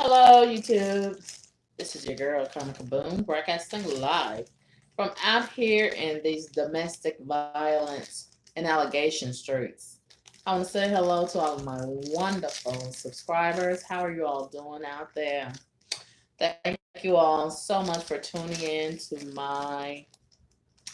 Hello, YouTube. This is your girl, CarmenCaBoom, broadcasting live from out here in these domestic violence and allegation streets. I want to say hello to all of my wonderful subscribers. How are you all doing out there? Thank you all so much for tuning in to my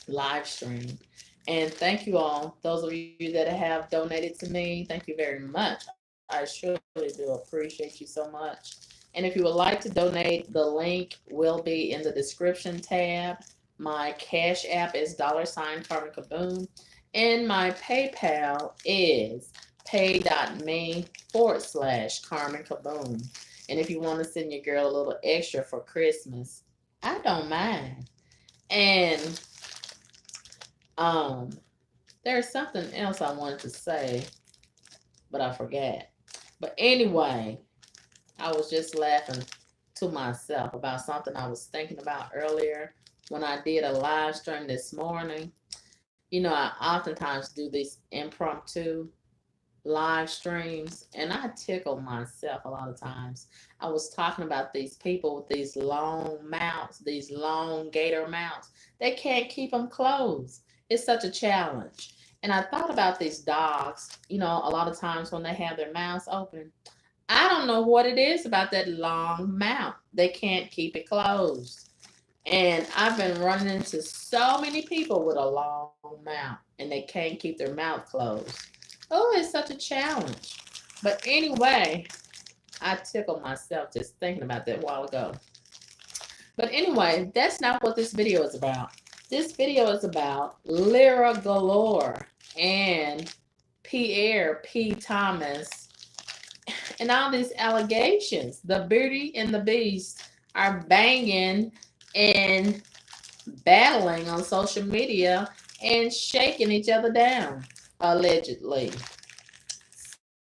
live stream. And thank you all, those of you that have donated to me, thank you very much. I surely do appreciate you so much. And if you would like to donate, the link will be in the description tab. My Cash App is $CarmenCaBoom. And my PayPal is pay.me/CarmenCaBoom. And if you want to send your girl a little extra for Christmas, I don't mind. And um, there's something else I wanted to say, but I forgot. But anyway, I was just laughing to myself about something I was thinking about earlier when I did a live stream this morning. You know, I oftentimes do these impromptu live streams and I tickle myself a lot of times. I was talking about these people with these long mouths, these long gator mouths. They can't keep them closed. It's such a challenge. And I thought about these dogs, you know, a lot of times when they have their mouths open. I don't know what it is about that long mouth. They can't keep it closed. And I've been running into so many people with a long mouth and they can't keep their mouth closed. Oh, it's such a challenge. But anyway, I tickled myself just thinking about that a while ago. But anyway, that's not what this video is about. This video is about Lira Galore and Pierre P. Thomas and all these allegations. The Beauty and the Beast are banging and battling on social media and shaking each other down, allegedly.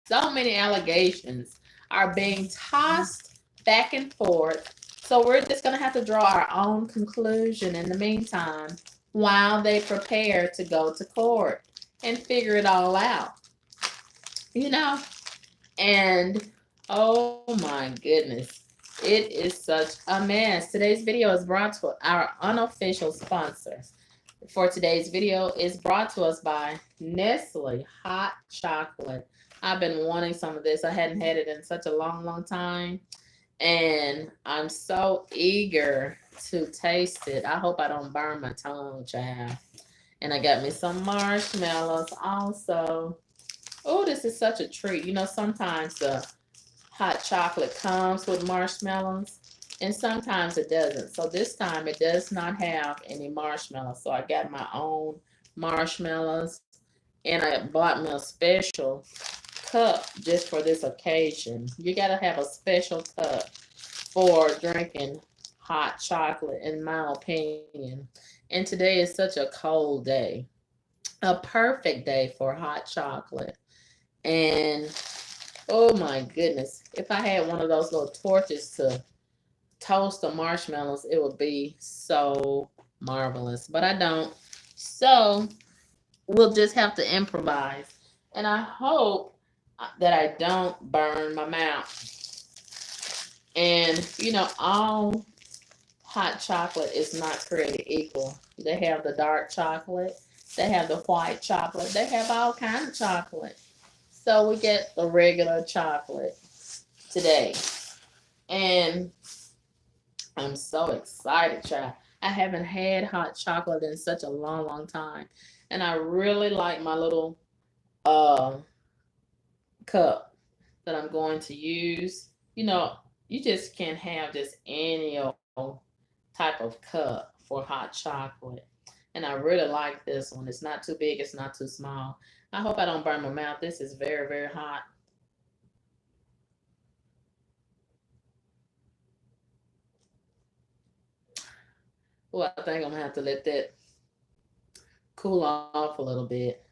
So many allegations are being tossed back and forth. So we're just going to have to draw our own conclusion in the meantime while they prepare to go to court and figure it all out. You know, and oh my goodness, it is such a mess. Today's video is brought to our unofficial sponsor. For today's video is brought to us by Nestle Hot Chocolate. I've been wanting some of this. I hadn't had it in such a long time. And I'm so eager to taste it. I hope I don't burn my tongue, child. And I got me some marshmallows also. Oh, this is such a treat. You know, sometimes the hot chocolate comes with marshmallows and sometimes it doesn't. So this time it does not have any marshmallows. So I got my own marshmallows and I bought me a special cup just for this occasion. You got to have a special cup for drinking hot chocolate, in my opinion. And today is such a cold day, a perfect day for hot chocolate. And oh my goodness, if I had one of those little torches to toast the marshmallows, it would be so marvelous. But I don't. So we'll just have to improvise. And I hope that I don't burn my mouth. And, you know, all hot chocolate is not created equal. They have the dark chocolate. They have the white chocolate. They have all kinds of chocolate. So we get the regular chocolate today. And I'm so excited, child. I haven't had hot chocolate in such a long time. And I really like my little uh, cup that I'm going to use. You know, you just can't have just any old type of cup for hot chocolate. And I really like this one. It's not too big, it's not too small. I hope I don't burn my mouth. This is very hot. Well, I think I'm gonna have to let that cool off a little bit.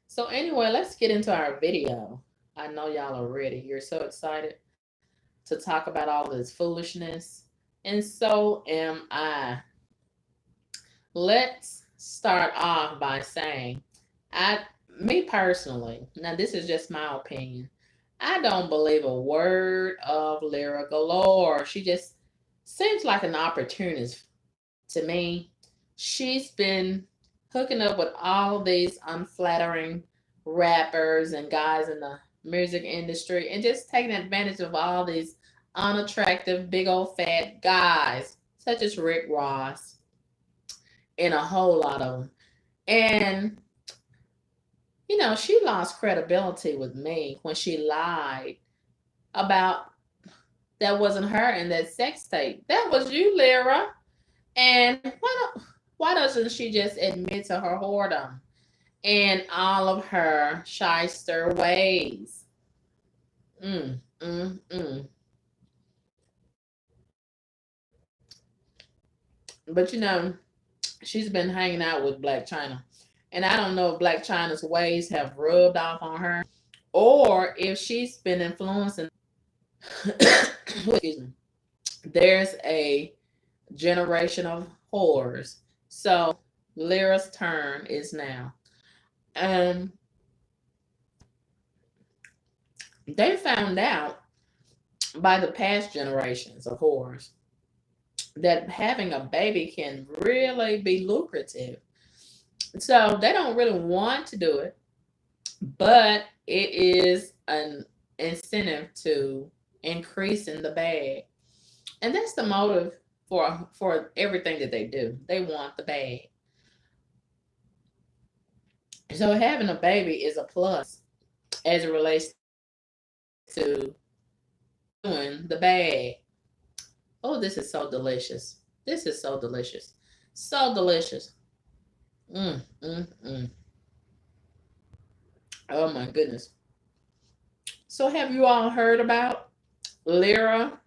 So anyway, let's get into our video. I know y'all are ready. You're so excited to talk about all this foolishness. And so am I. Let's start off by saying, I, me personally, now this is just my opinion. I don't believe a word of Lira Galore. She just seems like an opportunist to me. She's been hooking up with all these unflattering rappers and guys in the music industry and just taking advantage of all these unattractive, big old fat guys, such as Rick Ross, and a whole lot of them. And, she lost credibility with me when she lied about that wasn't her in that sex tape. That was you, Lyra. And why doesn't she just admit to her whoredom and all of her shyster ways? Mm, mm, mm. But she's been hanging out with Black China. And I don't know if Black China's ways have rubbed off on her or if she's been influencing. Excuse me. There's a generation of whores. So Lyra's turn is now. And they found out by the past generations of whores that having a baby can really be lucrative. So they don't really want to do it, but it is an incentive to increase in the bag. And that's the motive for everything that they do. They want the bag. So having a baby is a plus as it relates to doing the bag. Oh, this is so delicious. This is so delicious. So delicious. Mm, mm, mm. Oh my goodness. So have you all heard about Lyra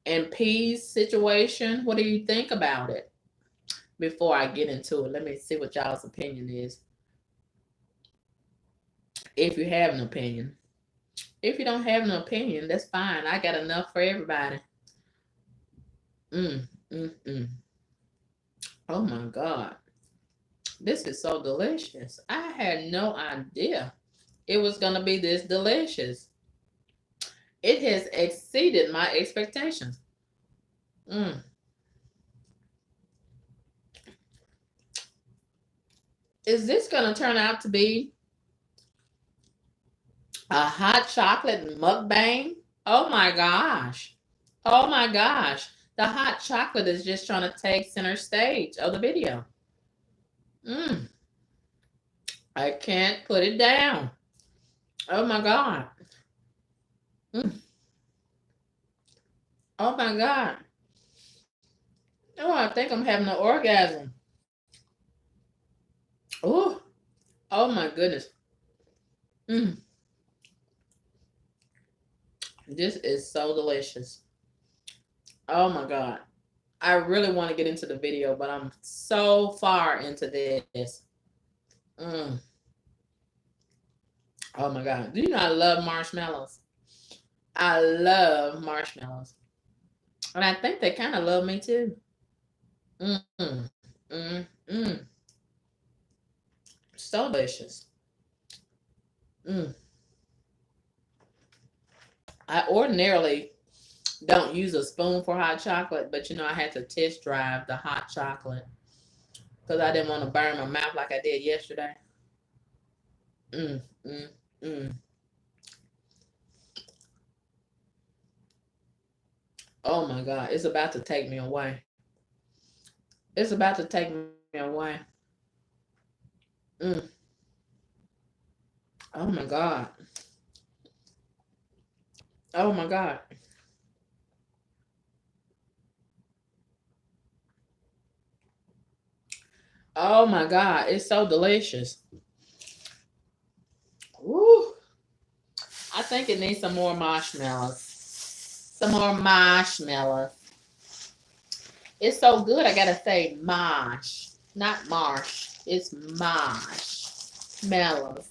and P's situation? What do you think about it? Before I get into it, let me see what y'all's opinion is. If you have an opinion. If you don't have an opinion, that's fine. I got enough for everybody. Mm, mm, mm. Oh my God. This is so delicious. I had no idea it was going to be this delicious. It has exceeded my expectations. Mm. Is this going to turn out to be a hot chocolate mukbang? Oh my gosh. Oh my gosh. The hot chocolate is just trying to take center stage of the video. Mm. I can't put it down. Oh my God. Mm. Oh my God. Oh, I think I'm having an orgasm. Oh, oh my goodness. Mm. This is so delicious. Oh my God. I really want to get into the video, but I'm so far into this. Mm. Oh my God. Do you know I love marshmallows? I love marshmallows. And I think they kind of love me too. Mm, mm, mm. So delicious. Mm. I ordinarily don't use a spoon for hot chocolate, but I had to test drive the hot chocolate because I didn't want to burn my mouth like I did yesterday. Mm, mm, mm. Oh my God, it's about to take me away. It's about to take me away. Mm. Oh my God. Oh my God. Oh my God, it's so delicious. Woo. I think it needs some more marshmallows. Some more marshmallows. It's so good, I gotta say marsh, not marsh. It's marshmallows.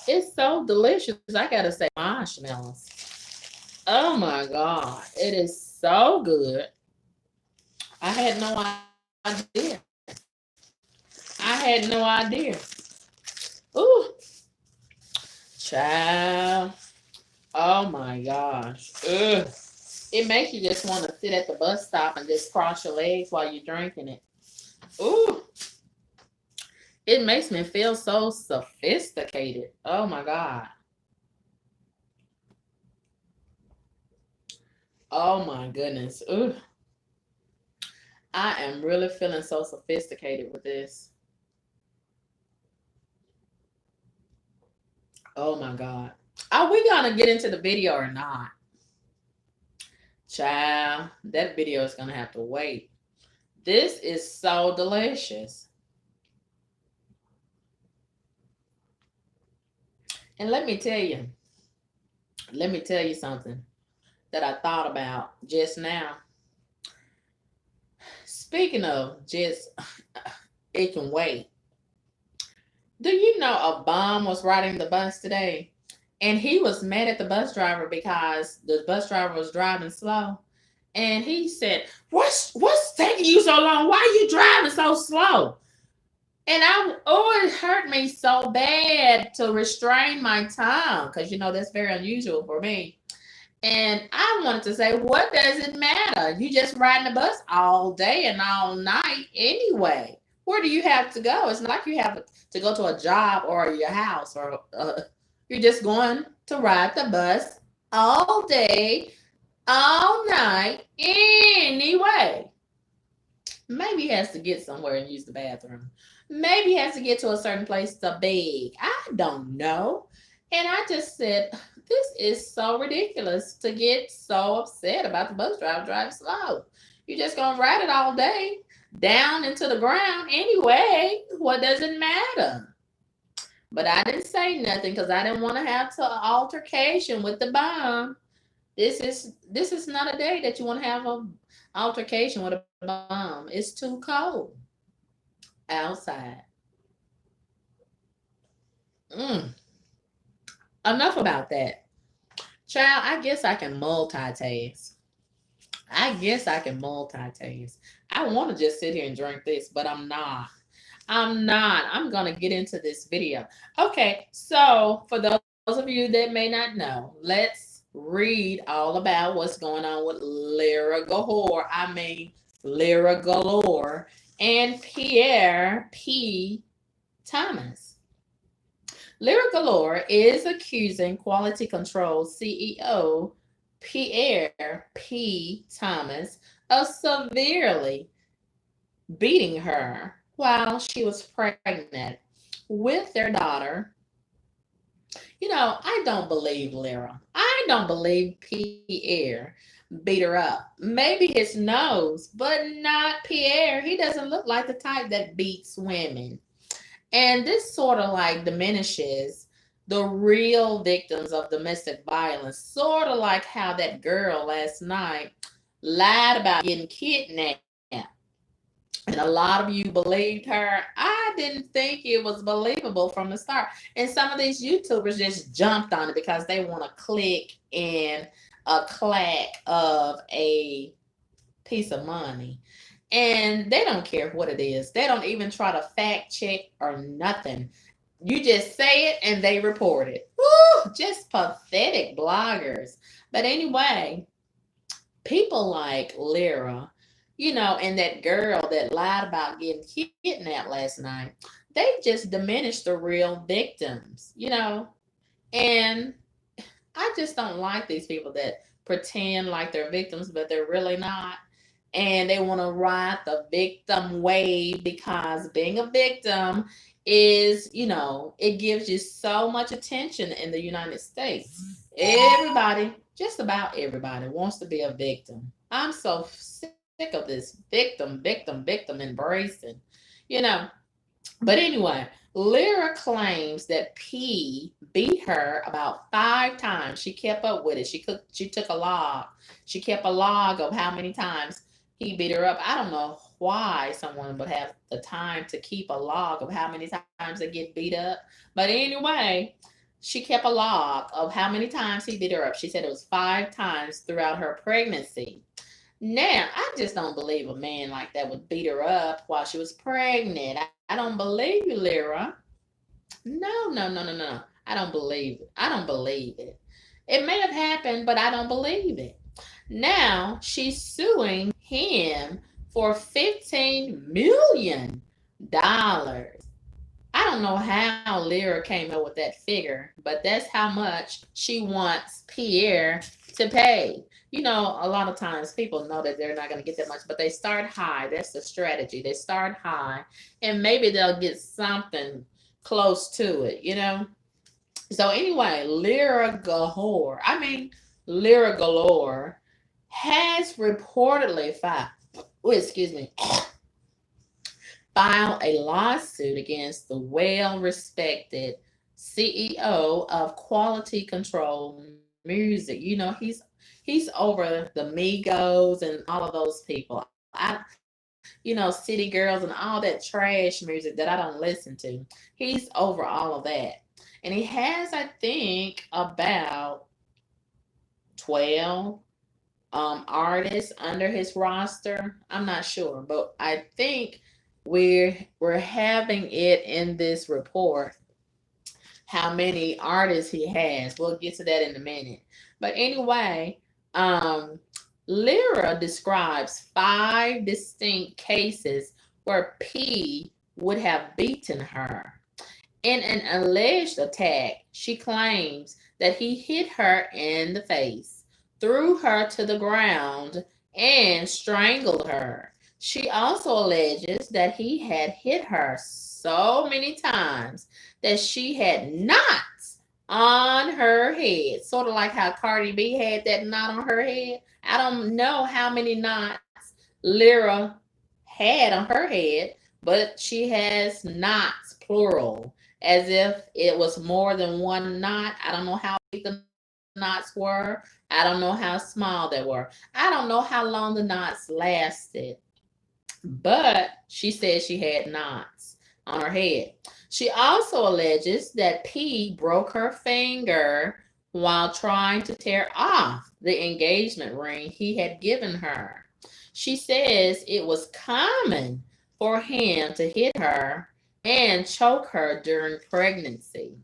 It's so delicious, I gotta say marshmallows. Oh my God, it is so good. I had no idea. I had no idea. Ooh, Child. Oh my gosh. Ugh. It makes you just want to sit at the bus stop and just cross your legs while you're drinking it. Ooh. It makes me feel so sophisticated. Oh my God. Oh my goodness. Ooh. I am really feeling so sophisticated with this. Oh my God. Are we gonna get into the video or not? Child, that video is gonna have to wait. This is so delicious. And let me tell you something that I thought about just now. Speaking of just, it can wait. Do you know a bum was riding the bus today? And he was mad at the bus driver because the bus driver was driving slow. And he said, What's taking you so long? Why are you driving so slow? And it hurt me so bad to restrain my tongue because, that's very unusual for me. And I wanted to say, what does it matter? You just riding the bus all day and all night anyway. Where do you have to go? It's not like you have to go to a job or your house, or you're just going to ride the bus all day, all night anyway. Maybe he has to get somewhere and use the bathroom. Maybe he has to get to a certain place to beg. I don't know. And I just said, this is so ridiculous to get so upset about the bus driver driving slow. You're just going to ride it all day, down into the ground anyway. What does it matter? But I didn't say nothing because I didn't want to have an altercation with the bum. This is not a day that you want to have an altercation with a bum. It's too cold outside. Enough about that. Child, I guess I can multitask. I want to just sit here and drink this, but I'm not. I'm going to get into this video. Okay, so for those of you that may not know, let's read all about what's going on with Lira Galore and Pierre P. Thomas. Lira Galore is accusing Quality Control CEO Pierre P. Thomas of severely beating her while she was pregnant with their daughter. I don't believe Lira. I don't believe Pierre beat her up. Maybe his nose, but not Pierre. He doesn't look like the type that beats women. And this sort of like diminishes the real victims of domestic violence, sort of like how that girl last night lied about getting kidnapped. And a lot of you believed her. I didn't think it was believable from the start. And some of these YouTubers just jumped on it because they want to click in a clack of a piece of money. And they don't care what it is. They don't even try to fact check or nothing. You just say it and they report it. Woo, just pathetic bloggers. But anyway, people like Lira, and that girl that lied about getting kidnapped last night, they just diminished the real victims, And I just don't like these people that pretend like they're victims, but they're really not. And they want to ride the victim wave because being a victim is, it gives you so much attention in the United States. Everybody, just about everybody, wants to be a victim. I'm so sick of this victim embracing, But anyway, Lira claims that P beat her about 5 times. She kept up with it. She took a log. She kept a log of how many times he beat her up. I don't know why someone would have the time to keep a log of how many times they get beat up. But anyway, she kept a log of how many times he beat her up. She said it was 5 times throughout her pregnancy. Now, I just don't believe a man like that would beat her up while she was pregnant. I don't believe you, Lira. No. I don't believe it. I don't believe it. It may have happened, but I don't believe it. Now she's suing him for $15 million. I don't know how Lyra came up with that figure, but that's how much she wants Pierre to pay. You know, a lot of times people know that they're not going to get that much, but they start high. That's the strategy. They start high, and maybe they'll get something close to it, you know? So, anyway, Lyra Galore has reportedly filed a lawsuit against the well-respected CEO of Quality Control Music. You know, he's over the Migos and all of those people. City Girls and all that trash music that I don't listen to. He's over all of that. And he has, I think, about 12 artists under his roster. I'm not sure, but I think we're having it in this report how many artists he has. We'll get to that in a minute. But anyway, Lyra describes 5 distinct cases where P would have beaten her. In an alleged attack, she claims that he hit her in the face, threw her to the ground, and strangled her. She also alleges that he had hit her so many times that she had knots on her head, sort of like how Cardi B had that knot on her head. I don't know how many knots Lyra had on her head, but she has knots, plural, as if it was more than one knot. I don't know how big the knots were. I don't know how small they were. I don't know how long the knots lasted, but she said she had knots on her head. She also alleges that P broke her finger while trying to tear off the engagement ring he had given her. She says it was common for him to hit her and choke her during pregnancy.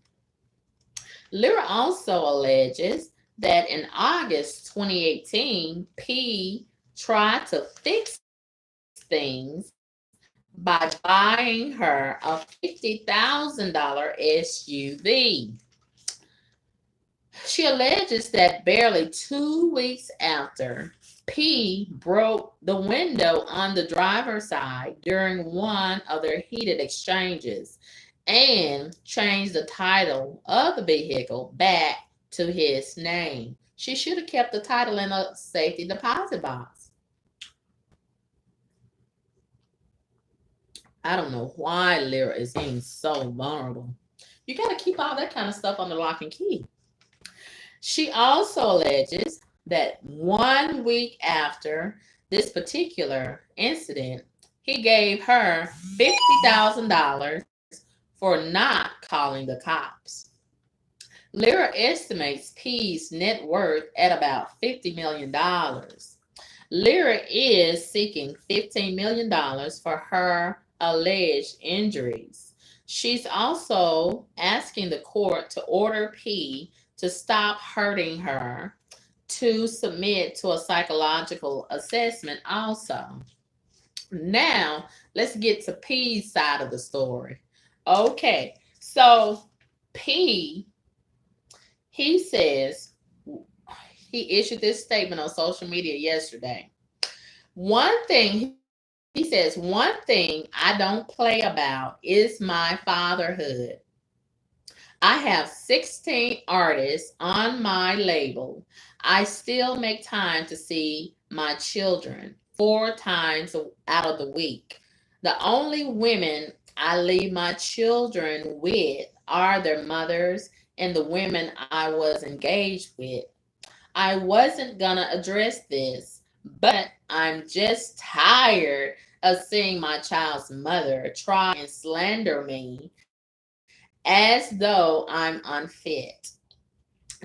Lyra also alleges that in August 2018, P tried to fix things by buying her a $50,000 SUV. She alleges that barely 2 weeks after, P broke the window on the driver's side during one of their heated exchanges and changed the title of the vehicle back to his name. She should have kept the title in a safety deposit box. I don't know why Lyra is being so vulnerable. You got to keep all that kind of stuff under lock and key. She also alleges that 1 week after this particular incident, he gave her $50,000 for not calling the cops. Lyra estimates P's net worth at about $50 million. Lyra is seeking $15 million for her alleged injuries. She's also asking the court to order P to stop hurting her, to submit to a psychological assessment also. Now, let's get to P's side of the story. Okay, so P, he says, he issued this statement on social media yesterday. He says, one thing I don't play about is my fatherhood. I have 16 artists on my label. I still make time to see my children 4 times out of the week. The only women I leave my children with are their mothers and the women I was engaged with. I wasn't gonna address this, but I'm just tired of seeing my child's mother try and slander me as though I'm unfit.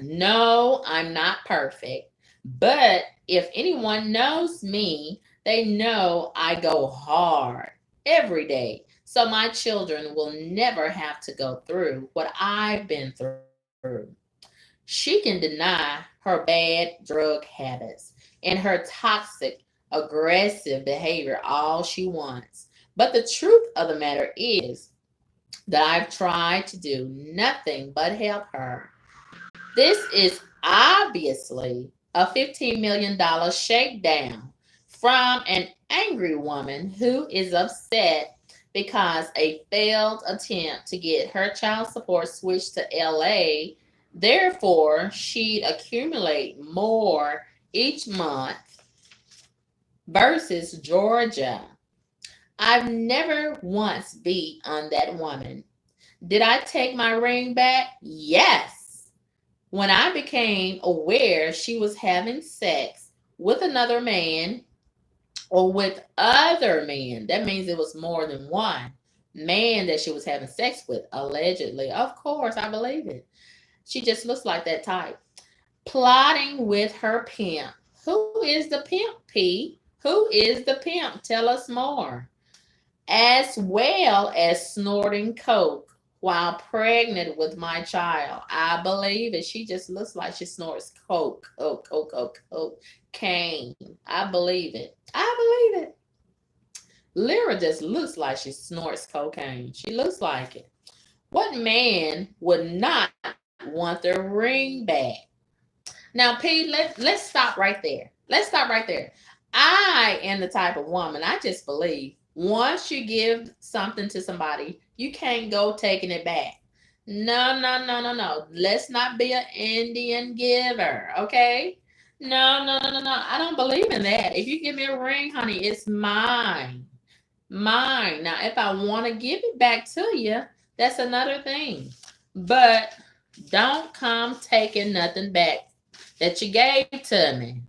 No, I'm not perfect, but if anyone knows me, they know I go hard every day. so my children will never have to go through what I've been through. She can deny her bad drug habits and her toxic, aggressive behavior all she wants. But the truth of the matter is that I've tried to do nothing but help her. This is obviously a $15 million shakedown from an angry woman who is upset because a failed attempt to get her child support switched to LA. Therefore, she'd accumulate more each month versus Georgia. I've never once beat on that woman. Did I take my ring back? Yes. When I became aware she was having sex with another man or with other men, that means it was more than one man that she was having sex with, allegedly. Of course, I believe it. She just looks like that type. Plotting with her pimp. Who is the pimp, P? Who is the pimp? Tell us more. As well as snorting coke while pregnant with my child. I believe it. She just looks like she snorts coke, coke, cane. I believe it. I believe it. Lyra just looks like she snorts cocaine. She looks like it. What man would not want their ring back? Now, P, let's stop right there. Let's stop right there. I am the type of woman, I just believe once you give something to somebody, you can't go taking it back. No, no, no, no, no. Let's not be an Indian giver, okay? No, no, no, no, no. I don't believe in that. If you give me a ring, honey, it's mine. Mine. Now, if I want to give it back to you, that's another thing. But don't come taking nothing back that you gave to me.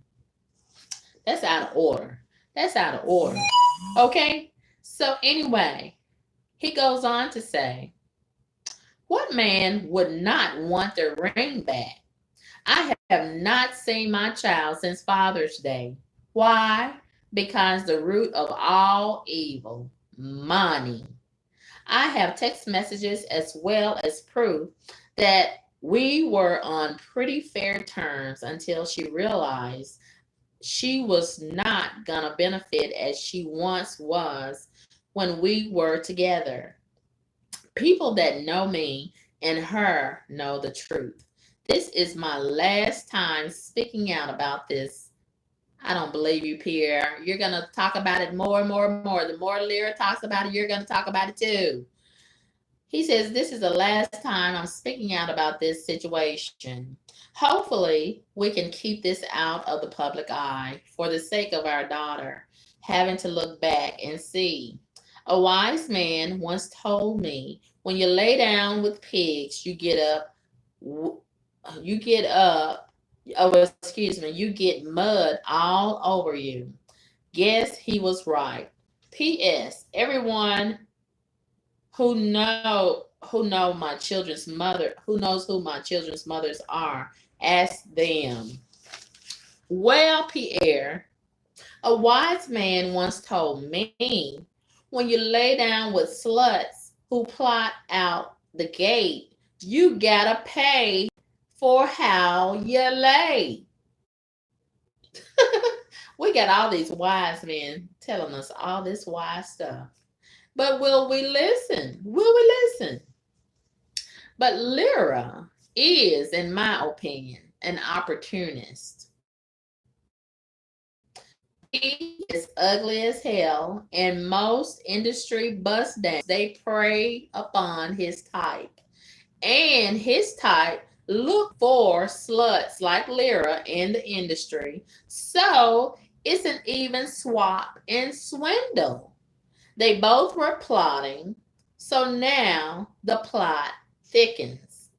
That's out of order. That's out of order. Okay? So, anyway, he goes on to say, what man would not want their ring back? I have not seen my child since Father's Day. Why? Because the root of all evil, money. I have text messages as well as proof that we were on pretty fair terms until she realized she was not going to benefit as she once was when we were together. People that know me and her know the truth. This is my last time speaking out about this. I don't believe you, Pierre. You're going to talk about it more and more and more. The more Lyra talks about it, you're going to talk about it too. He says, this is the last time I'm speaking out about this situation. Hopefully, we can keep this out of the public eye for the sake of our daughter, having to look back and see. A wise man once told me, when you lay down with pigs, you get up, you get mud all over you. Guess he was right. P.S. Everyone who know my children's mother, who knows who my children's mothers are, ask them. Well, Pierre, a wise man once told me, when you lay down with sluts who plot out the gate, you gotta pay for how you lay. We got all these wise men telling us all this wise stuff. But will we listen? Will we listen? But Lyra is, in my opinion, an opportunist. He is ugly as hell, and most industry bust downs, they prey upon his type. And his type look for sluts like Lyra in the industry. So it's an even swap and swindle. They both were plotting, so now the plot thickens.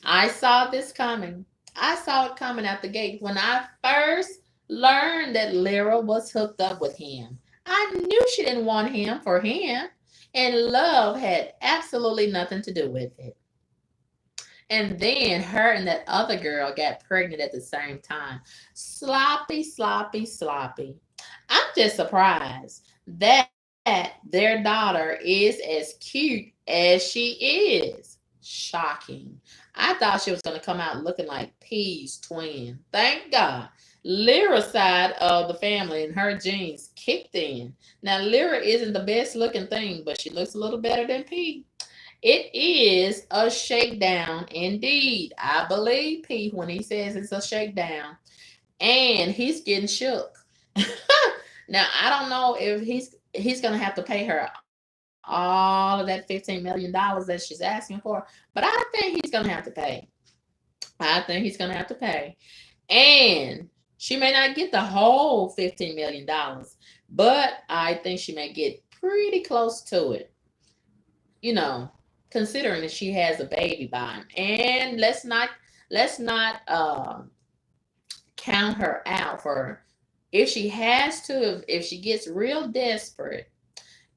I saw this coming. I saw it coming out the gate when I first learned that Lyra was hooked up with him. I knew she didn't want him for him, and love had absolutely nothing to do with it. And then her and that other girl got pregnant at the same time. Sloppy, sloppy, sloppy. I'm just surprised that their daughter is as cute as she is. Shocking. I thought she was going to come out looking like P's twin. Thank God. Lyra's side of the family and her genes kicked in. Now, Lyra isn't the best looking thing, but she looks a little better than P. It is a shakedown indeed. I believe P when he says it's a shakedown. And he's getting shook. Now, I don't know if he's gonna have to pay her all of that $15 million that she's asking for, but I think he's gonna have to pay. I think he's gonna have to pay. And she may not get the whole $15 million, but I think she may get pretty close to it. You know, considering that she has a baby by him. And let's not count her out for if she has to, if she gets real desperate,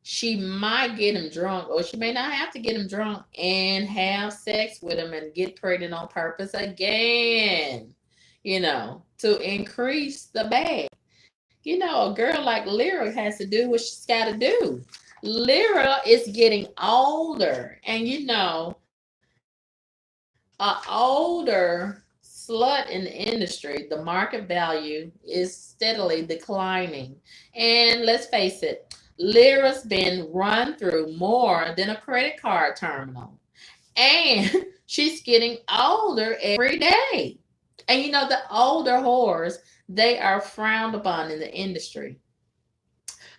she might get him drunk, or she may not have to get him drunk and have sex with him and get pregnant on purpose again, to increase the bag. A girl like Lyra has to do what she's got to do. Lyra is getting older, and an older slut in the industry, the market value is steadily declining. And let's face it, Lyra's been run through more than a credit card terminal. And she's getting older every day. And the older whores, they are frowned upon in the industry.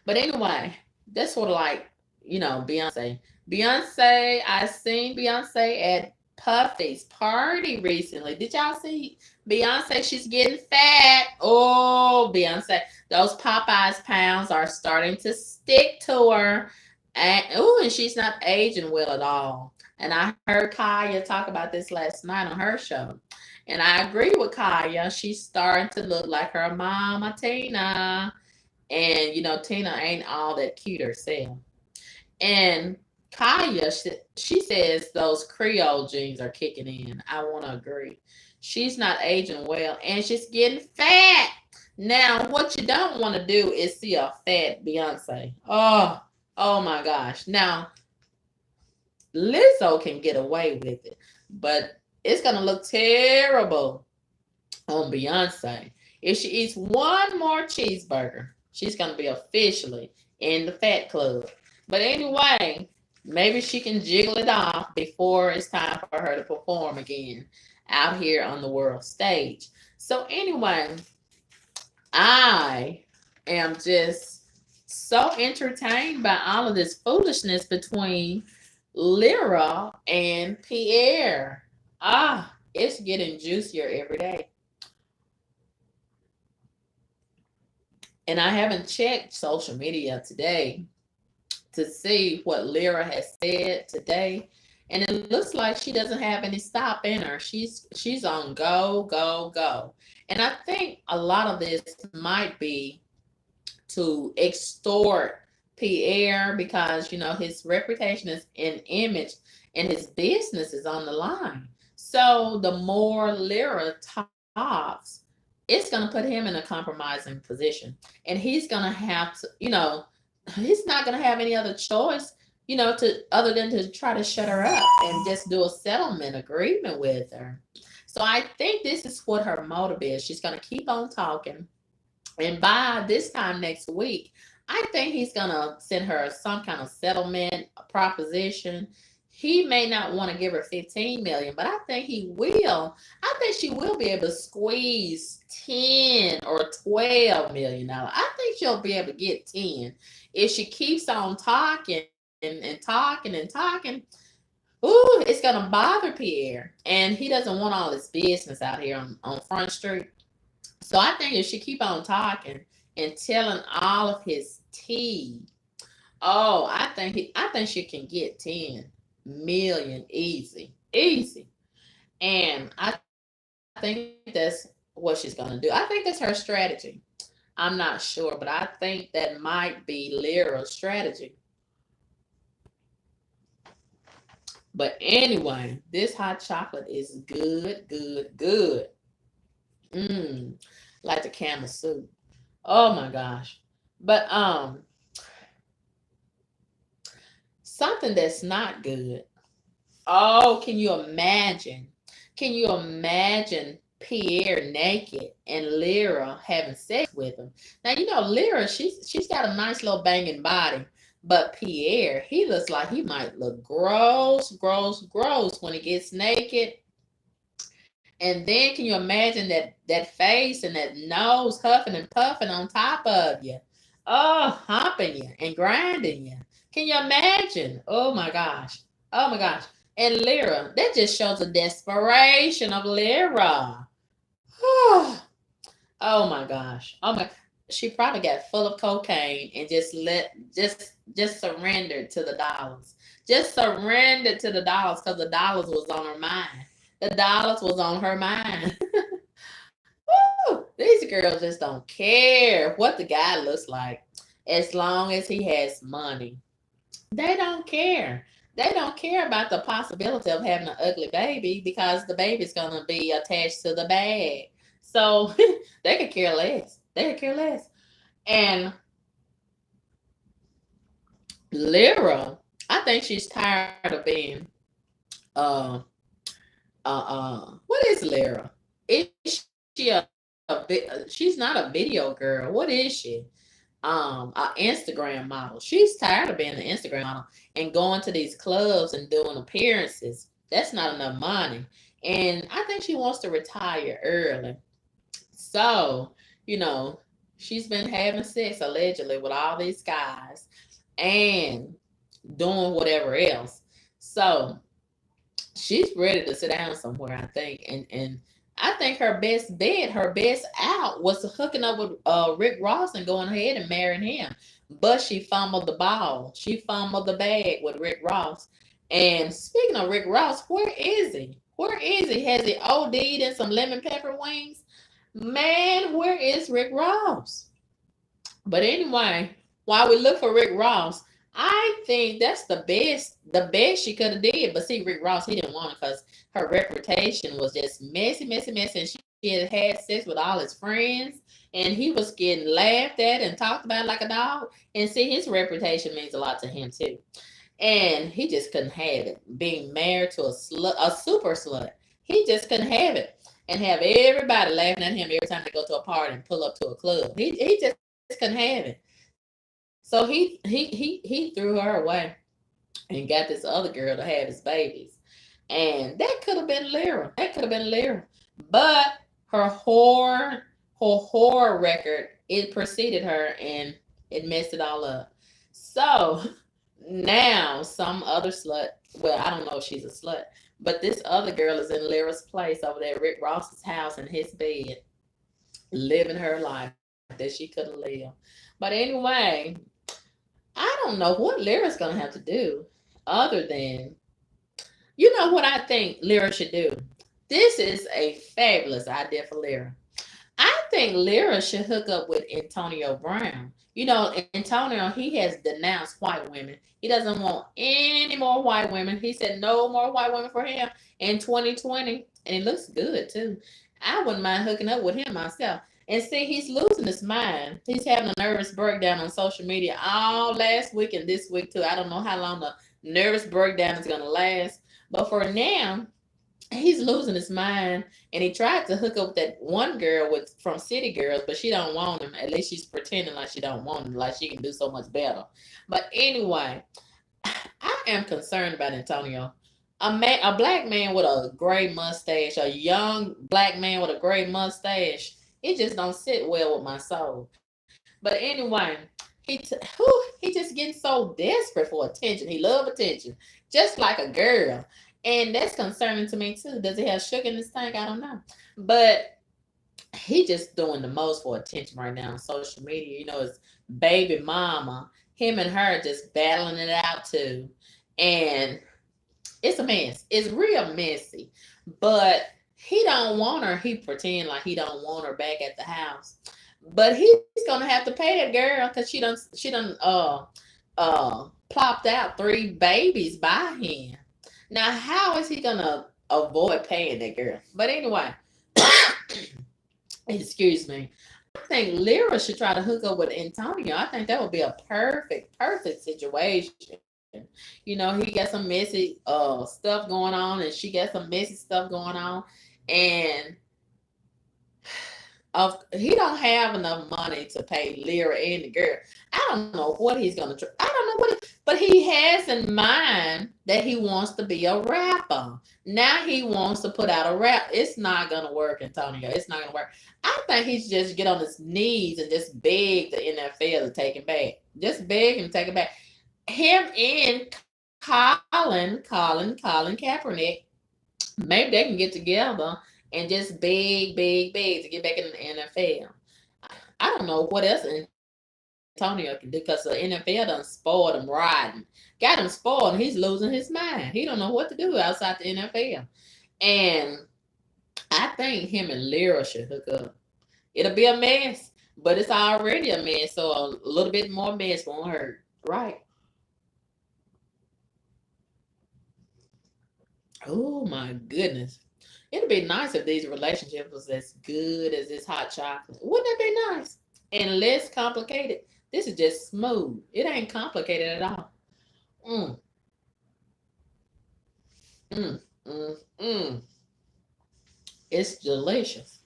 But anyway, that's sort of like, Beyonce. Beyonce, I seen Beyonce at Puffy's party recently. Did y'all see Beyonce? She's getting fat. Oh, Beyonce. Those Popeyes pounds are starting to stick to her. And she's not aging well at all. And I heard Kaya talk about this last night on her show. And I agree with Kaya. She's starting to look like her mama, Tina. And, Tina ain't all that cute herself. And Kaya, she says those Creole genes are kicking in. I want to agree. She's not aging well, and she's getting fat. Now, what you don't want to do is see a fat Beyonce. Oh my gosh. Now, Lizzo can get away with it, but it's going to look terrible on Beyonce. If she eats one more cheeseburger, she's going to be officially in the fat club. But anyway, maybe she can jiggle it off before it's time for her to perform again out here on the world stage. So anyway, I am just so entertained by all of this foolishness between Lyra and Pierre. It's getting juicier every day. And I haven't checked social media today to see what Lyra has said today. And it looks like she doesn't have any stop in her. She's on go, go, go. And I think a lot of this might be to extort Pierre because, his reputation is an image and his business is on the line. So the more Lyra talks, it's going to put him in a compromising position. And he's going to have to, he's not going to have any other choice, other than to try to shut her up and just do a settlement agreement with her. So I think this is what her motive is. She's going to keep on talking. And by this time next week, I think he's going to send her some kind of settlement proposition. He may not want to give her 15 million, but I think he will. I think she will be able to squeeze 10 or 12 million dollars. I think she'll be able to get 10 if she keeps on talking and talking and talking. Ooh, it's gonna bother Pierre, and he doesn't want all this business out here on Front Street. So I think if she keep on talking and telling all of his tea, I think she can get 10 million easy. And I think that's what she's gonna do. I think that's her strategy. I'm not sure, but I think that might be Lyra's strategy. But anyway, this hot chocolate is good, good, good. Like the camel soup. Oh my gosh. But something that's not good. Oh, can you imagine? Can you imagine Pierre naked and Lyra having sex with him? Now you know Lyra, she's got a nice little banging body, but Pierre, he looks like he might look gross, gross, gross when he gets naked. And then can you imagine that face and that nose huffing and puffing on top of you? Oh, humping you and grinding you. Can you imagine? Oh my gosh. Oh my gosh. And Lyra, that just shows the desperation of Lyra. Oh my gosh. Oh my, she probably got full of cocaine and just surrendered to the dollars. Just surrendered to the dollars because the dollars was on her mind. The dollars was on her mind. Woo! These girls just don't care what the guy looks like as long as he has money. They don't care. They don't care about the possibility of having an ugly baby because the baby's gonna be attached to the bag. So they could care less. They could care less. And Lyra, I think she's tired of being uh what is Lyra? Is she she's not a video girl. What is she? An Instagram model. She's tired of being an Instagram model and going to these clubs and doing appearances. That's not enough money. And I think she wants to retire early. So, you know, she's been having sex allegedly with all these guys and doing whatever else. So she's ready to sit down somewhere, I think. And I think her best bet, her best out was hooking up with Rick Ross and going ahead and marrying him. But she fumbled the ball. She fumbled the bag with Rick Ross. And speaking of Rick Ross, where is he? Where is he? Has he OD'd in some lemon pepper wings? Man, where is Rick Ross? But anyway, while we look for Rick Ross, I think that's the best she could have did. But see, Rick Ross, he didn't want it because her reputation was just messy, messy, messy. And she had sex with all his friends, and he was getting laughed at and talked about like a dog. And see, his reputation means a lot to him too. And he just couldn't have it. Being married to a slut, a super slut, he just couldn't have it. And have everybody laughing at him every time they go to a party and pull up to a club. He just couldn't have it. So he threw her away and got this other girl to have his babies. And that could have been Lyra. That could have been Lyra. But her horror record, it preceded her and it messed it all up. So now some other slut, well, I don't know if she's a slut, but this other girl is in Lyra's place over there at Rick Ross's house in his bed, living her life that she could have lived. But anyway, I don't know what Lyra's gonna have to do other than, you know what I think Lyra should do? This is a fabulous idea for Lyra. I think Lyra should hook up with Antonio Brown. You know, Antonio, he has denounced white women. He doesn't want any more white women. He said no more white women for him in 2020. And it looks good too. I wouldn't mind hooking up with him myself. And see, he's losing his mind. He's having a nervous breakdown on social media all last week and this week too. I don't know how long the nervous breakdown is going to last. But for now, he's losing his mind, and he tried to hook up with that one girl with from City Girls, but she don't want him. At least she's pretending like she don't want him, like she can do so much better. But anyway, I am concerned about Antonio. A black man with a gray mustache, a young black man with a gray mustache, it just don't sit well with my soul. But anyway, he just getting so desperate for attention. He love attention, just like a girl. And that's concerning to me too. Does he have sugar in his tank? I don't know. But he just doing the most for attention right now on social media. You know, his baby mama, him and her just battling it out too. And it's a mess. It's real messy. But he don't want her. He pretend like he don't want her back at the house. But he's gonna have to pay that girl because she done plopped out 3 babies by him. Now, how is he gonna avoid paying that girl? But anyway, excuse me. I think Lyra should try to hook up with Antonio. I think that would be a perfect situation. You know, he got some messy stuff going on, and she got some messy stuff going on, and he don't have enough money to pay Lyra and the girl. I don't know what he's gonna try. I don't know but he has in mind that he wants to be a rapper. Now he wants to put out a rap. It's not gonna work, Antonio. It's not gonna work. I think he should just get on his knees and just beg the NFL to take him back. Just beg him to take him back. Him and Colin Kaepernick, maybe they can get together and just beg to get back in the NFL. I don't know what else Antonio can do because the NFL done spoiled him riding. Got him spoiled and he's losing his mind. He don't know what to do outside the NFL. And I think him and Lyra should hook up. It'll be a mess, but it's already a mess, so a little bit more mess won't hurt. Right. Oh my goodness. It'd be nice if these relationships was as good as this hot chocolate. Wouldn't it be nice? And less complicated. This is just smooth. It ain't complicated at all. Mm, mm, mm. It's delicious.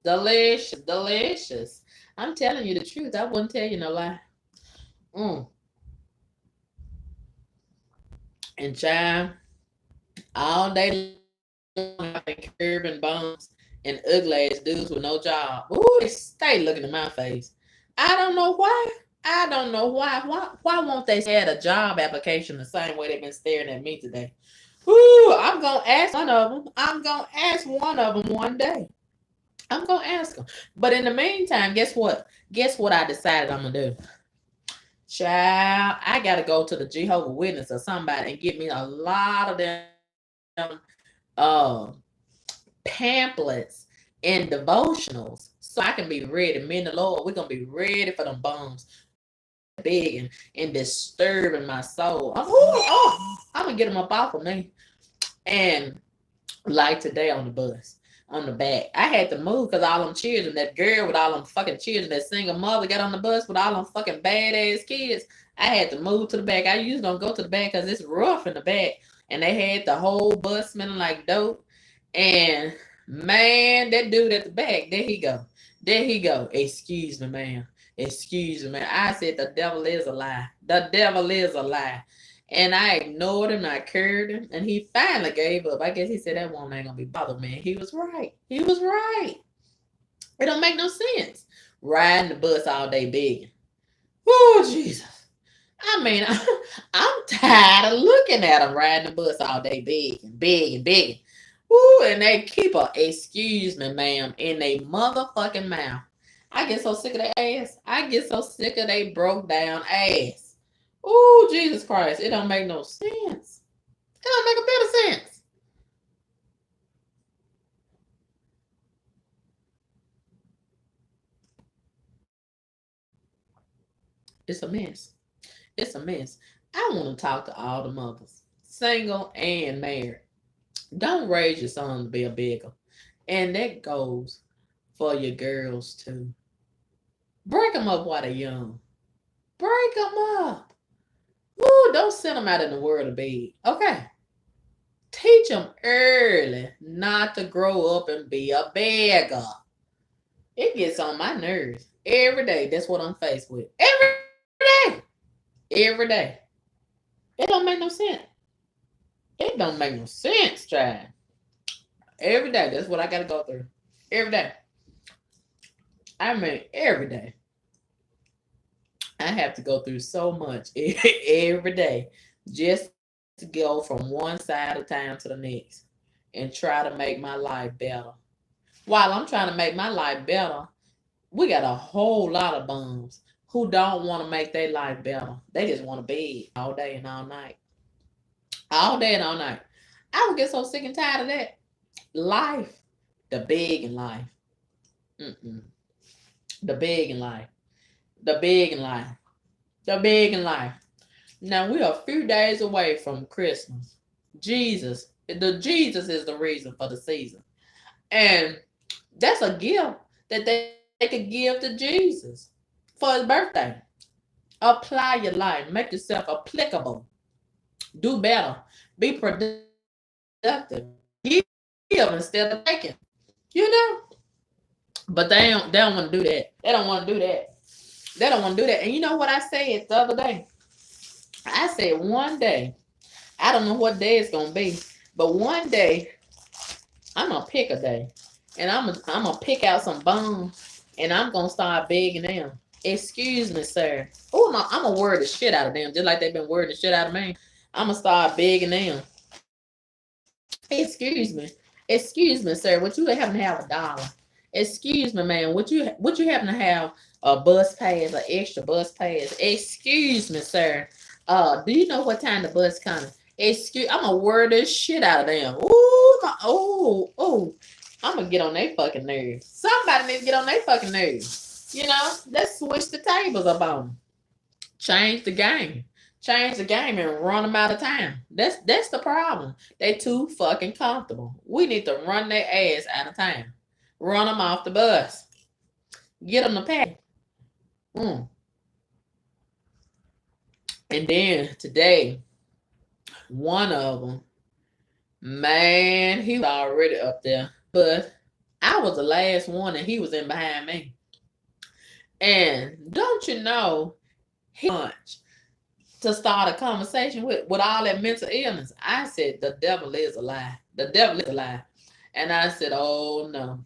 Delicious, delicious. I'm telling you the truth. I wouldn't tell you no lie. Mm. And child, all day long, curving bums and ugly ass dudes with no job. Ooh, they stay looking at my face. I don't know why. I don't know why. Why won't they add a job application the same way they've been staring at me today? Ooh, I'm gonna ask one of them. I'm gonna ask one of them one day. I'm gonna ask them. But in the meantime, guess what? Guess what I decided I'm gonna do? Child, I gotta go to the Jehovah Witness or somebody and get me a lot of them uh pamphlets and devotionals so I can be ready. Me and the Lord, we're gonna be ready for them bums. Big and disturbing my soul. I'm gonna get them up off of me. And like today on the bus, on the back, I had to move because all them children, that girl with all them fucking children, that single mother got on the bus with all them fucking badass kids. I had to move to the back. I usually don't go to the back because it's rough in the back. And they had the whole bus smelling like dope. And man, that dude at the back, there he go. There he go. Excuse me, ma'am. Excuse me, man. I said the devil is a lie. The devil is a lie. And I ignored him, I curved him, and he finally gave up. I guess he said that woman ain't gonna be bothered, man. He was right. He was right. It don't make no sense. Riding the bus all day begging. Oh, Jesus. I mean, I'm tired of looking at them riding the bus all day begging. Ooh, and they keep a excuse me, ma'am, in they motherfucking mouth. I get so sick of their ass. I get so sick of they broke down ass. Oh, Jesus Christ. It don't make no sense. It don't make a bit of sense. It's a mess. It's a mess. I want to talk to all the mothers, single and married. Don't raise your son to be a beggar. And that goes for your girls too. Break them up while they're young. Break them up. Ooh, don't send them out in the world of bed. Okay. Teach them early not to grow up and be a beggar. It gets on my nerves every day. That's what I'm faced with. Every day. Every day. It don't make no sense. It don't make no sense, child. Every day. That's what I got to go through. Every day. I mean, every day. I have to go through so much every day just to go from one side of town to the next and try to make my life better. While I'm trying to make my life better, we got a whole lot of bums who don't want to make their life better. They just want to beg all day and all night. All day and all night. I would get so sick and tired of that. Life, the begging life. Mm-mm. The begging life. The begging life. The begging life. Now we're a few days away from Christmas. Jesus is the reason for the season. And that's a gift that they could give to Jesus for his birthday. Apply your life. Make yourself applicable. Do better. Be productive. Give instead of taking. You know. But they don't want to do that. They don't want to do that. They don't want to do that. And you know what I said the other day? I said one day, I don't know what day it's gonna be, but one day I'm gonna pick a day, and I'm gonna pick out some bombs, and I'm gonna start begging them. Excuse me, sir. Oh, I'm gonna word the shit out of them, just like they've been wording the shit out of me. I'm gonna start begging them. Excuse me, sir. Would you happen to have $1? Excuse me, man. Would you happen to have a bus pass, an extra bus pass? Excuse me, sir. Do you know what time the bus coming? I'm gonna word this shit out of them. Oh. I'm gonna get on their fucking nerves. Somebody needs to get on their fucking nerves. You know, let's switch the tables up on them. Change the game. Change the game and run them out of time. That's the problem. They too fucking comfortable. We need to run their ass out of time. Run them off the bus. Get them to pay. And then today, one of them, man, he was already up there. But I was the last one and he was in behind me. And don't you know, he much to start a conversation with all that mental illness. I said, the devil is a lie. The devil is a lie. And I said, oh no.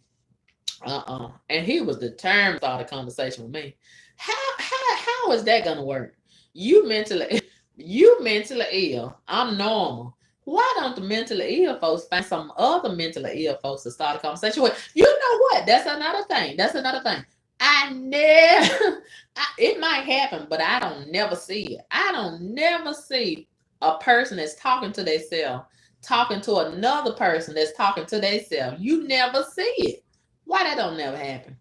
And he was determined to start a conversation with me. How is that gonna work? You mentally ill. I'm normal. Why don't the mentally ill folks find some other mentally ill folks to start a conversation with? You know what? That's another thing. It might happen, but I don't never see it. I don't never see a person that's talking to themselves, talking to another person that's talking to themselves. You never see it. Why that don't never happen?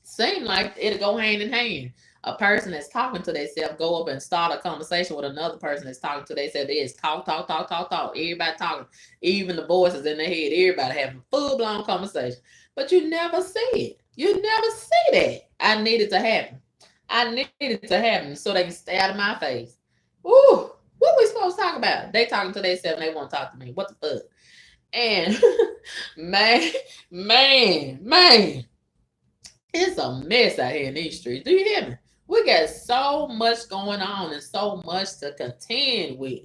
Seem like it'll go hand in hand. A person that's talking to themselves go up and start a conversation with another person that's talking to themselves. They just talk. Everybody talking. Even the voices in their head. Everybody having full-blown conversation. But you never see it. You never see that. I need it to happen. I need it to happen so they can stay out of my face. Ooh, what we supposed to talk about? They talking to themselves and they want to talk to me. What the fuck? And man, it's a mess out here in these streets. Do you hear me? We got so much going on and so much to contend with.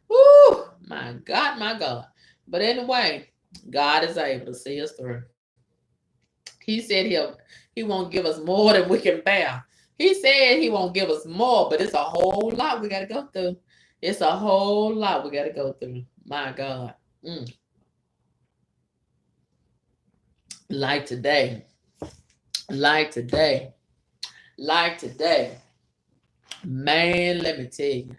Woo, my God. But anyway, God is able to see us through. He said he won't give us more than we can bear. He said he won't give us more, but it's a whole lot we got to go through. It's a whole lot we got to go through. My God. Like today. Man, let me tell you.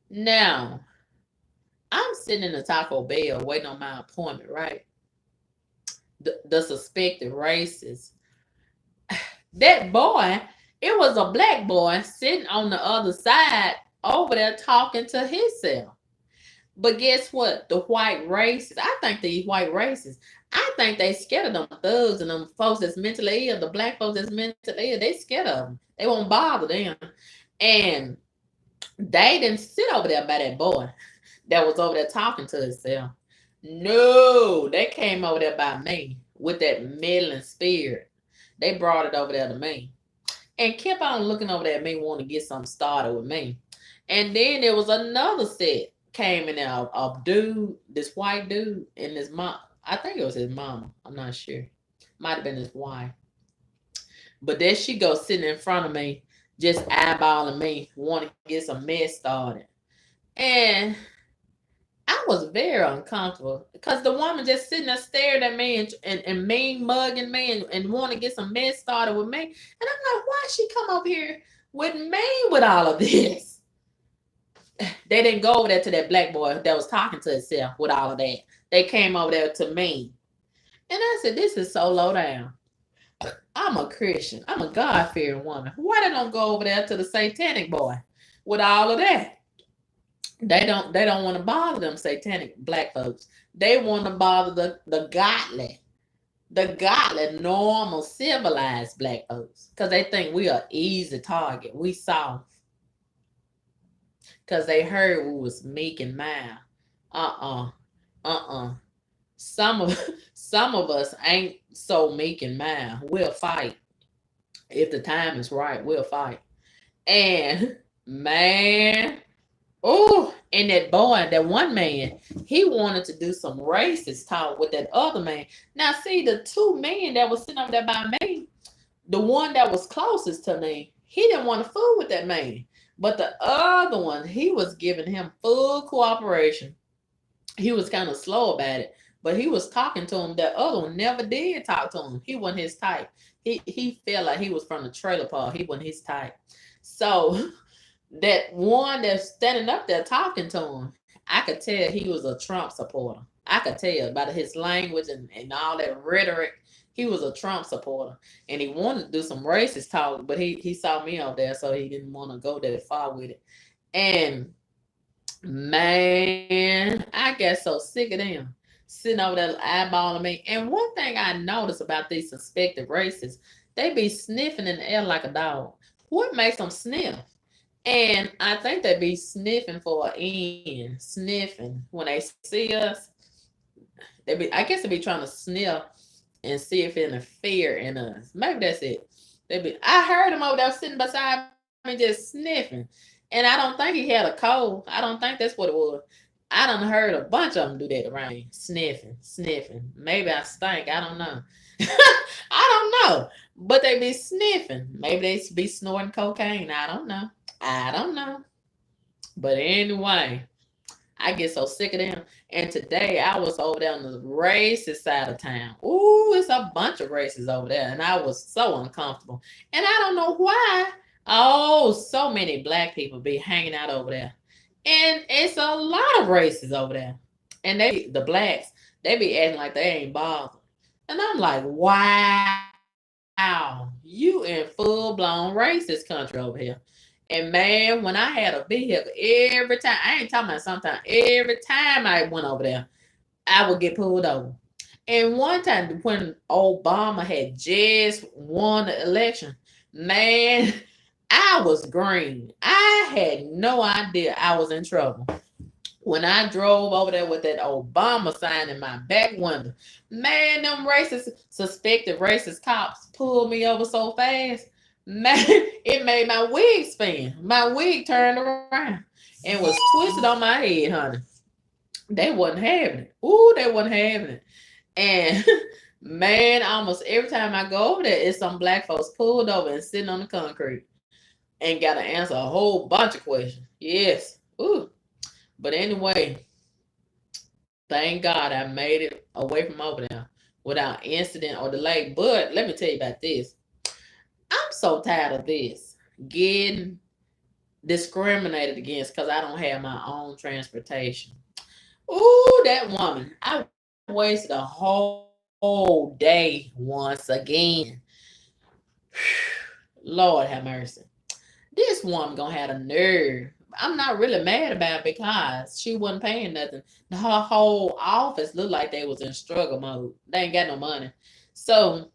Now, I'm sitting in the Taco Bell waiting on my appointment, right? The suspected racist. That boy, it was a black boy sitting on the other side over there talking to himself. But guess what? The white racists, I think these white racists, I think they scared of them thugs and them folks that's mentally ill, the black folks that's mentally ill, they scared of them. They won't bother them. And they didn't sit over there by that boy that was over there talking to himself. No, they came over there by me with that meddling spirit. They brought it over there to me. And kept on looking over there at me, wanting to get something started with me. And then there was another set came in there, a dude, this white dude, and his mom. I think it was his mama. I'm not sure. Might have been his wife. But there she goes sitting in front of me, just eyeballing me, wanting to get some mess started. And I was very uncomfortable because the woman just sitting there staring at me and mean mugging me and want to get some mess started with me. And I'm like, why she come up here with me with all of this? They didn't go over there to that black boy that was talking to himself with all of that. They came over there to me. And I said, this is so low down. I'm a Christian. I'm a God-fearing woman. Why they don't go over there to the satanic boy with all of that? They don't want to bother them satanic black folks. They want to bother the godly. the godly, normal, civilized black folks, because they think we are easy target. We soft, because they heard we was meek and mild. Uh-uh. Uh-uh. Some of some of us ain't so meek and mild. We'll fight. If the time is right, we'll fight. And man, oh, and that boy, that one man, he wanted to do some racist talk with that other man. Now, see, the two men that was sitting over there by me, the one that was closest to me, he didn't want to fool with that man. But the other one, he was giving him full cooperation. He was kind of slow about it, but he was talking to him. That other one never did talk to him. He wasn't his type. He felt like he was from the trailer park. He wasn't his type. So that one that's standing up there talking to him, I could tell he was a Trump supporter. I could tell by his language and all that rhetoric. He was a Trump supporter, and he wanted to do some racist talk, but he saw me out there, so he didn't want to go that far with it. And man, I got so sick of them sitting over there eyeballing me. And one thing I noticed about these suspected racists, they be sniffing in the air like a dog. What makes them sniff? And I think they be sniffing for an end, sniffing when they see us. I guess they be trying to sniff and see if it interfere in us. Maybe that's it. I heard him over there sitting beside me just sniffing. And I don't think he had a cold. I don't think that's what it was. I done heard a bunch of them do that around me. Sniffing, sniffing. Maybe I stink. I don't know. I don't know. But they be sniffing. Maybe they be snorting cocaine. I don't know. I don't know. But anyway, I get so sick of them. And today I was over there on the racist side of town. Ooh, it's a bunch of racists over there. And I was so uncomfortable. And I don't know why. Oh, so many black people be hanging out over there. And it's a lot of racists over there. And the blacks, they be acting like they ain't bothered. And I'm like, wow, you in full-blown racist country over here. And man, when I had a vehicle, every time, I ain't talking about sometimes, every time I went over there, I would get pulled over. And one time when Obama had just won the election, man, I was green. I had no idea I was in trouble. When I drove over there with that Obama sign in my back window, man, them racist, suspected racist cops pulled me over so fast. Man, it made my wig spin. My wig turned around and was twisted on my head, honey. They wasn't having it. Ooh, they wasn't having it. And man, almost every time I go over there, it's some black folks pulled over and sitting on the concrete and got to answer a whole bunch of questions. Yes. Ooh. But anyway, thank God I made it away from over there without incident or delay. But let me tell you about this. I'm so tired of this getting discriminated against because I don't have my own transportation. Ooh, that woman. I wasted a whole day once again. Lord have mercy. This woman gonna have a nerve. I'm not really mad about it because she wasn't paying nothing. Her whole office looked like they was in struggle mode. They ain't got no money. So,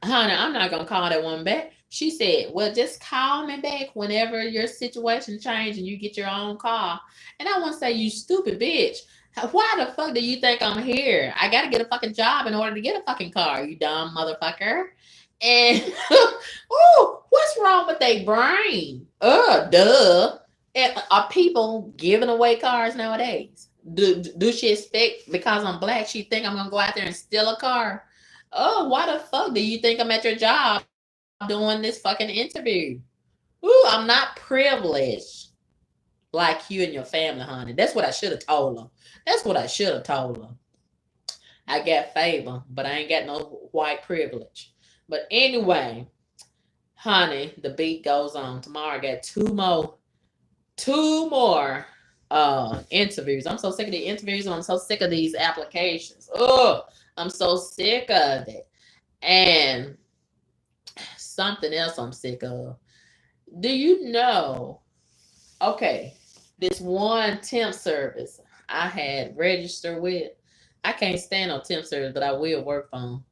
honey, I'm not gonna call that woman back. She said, well, just call me back whenever your situation changes and you get your own car. And I want to say, you stupid bitch. Why the fuck do you think I'm here? I gotta get a fucking job in order to get a fucking car, you dumb motherfucker. And oh, what's wrong with their brain? Duh. And are people giving away cars nowadays? Do she expect because I'm black, she think I'm gonna go out there and steal a car? Oh, why the fuck do you think I'm at your job doing this fucking interview? Ooh, I'm not privileged like you and your family, honey. That's what I should have told her. That's what I should have told her. I got favor, but I ain't got no white privilege. But anyway, honey, the beat goes on. Tomorrow I got two more interviews. I'm so sick of the interviews and I'm so sick of these applications. Oh, I'm so sick of it. And something else I'm sick of. Do you know, okay, this one temp service I had registered with, I can't stand on temp service, but I will work on,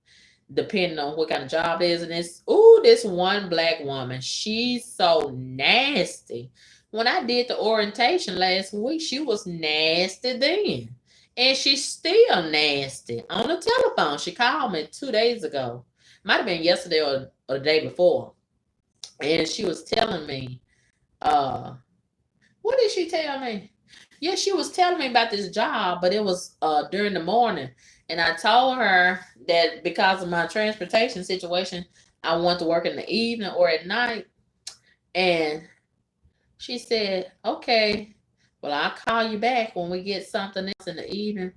depending on what kind of job it is. And this one black woman, she's so nasty. When I did the orientation last week, she was nasty then. And she's still nasty on the telephone. She called me 2 days ago. Might have been yesterday or the day before. And she was telling me, what did she tell me? Yeah, she was telling me about this job, but it was during the morning. And I told her that because of my transportation situation, I want to work in the evening or at night. And she said, okay, well, I'll call you back when we get something else in the evening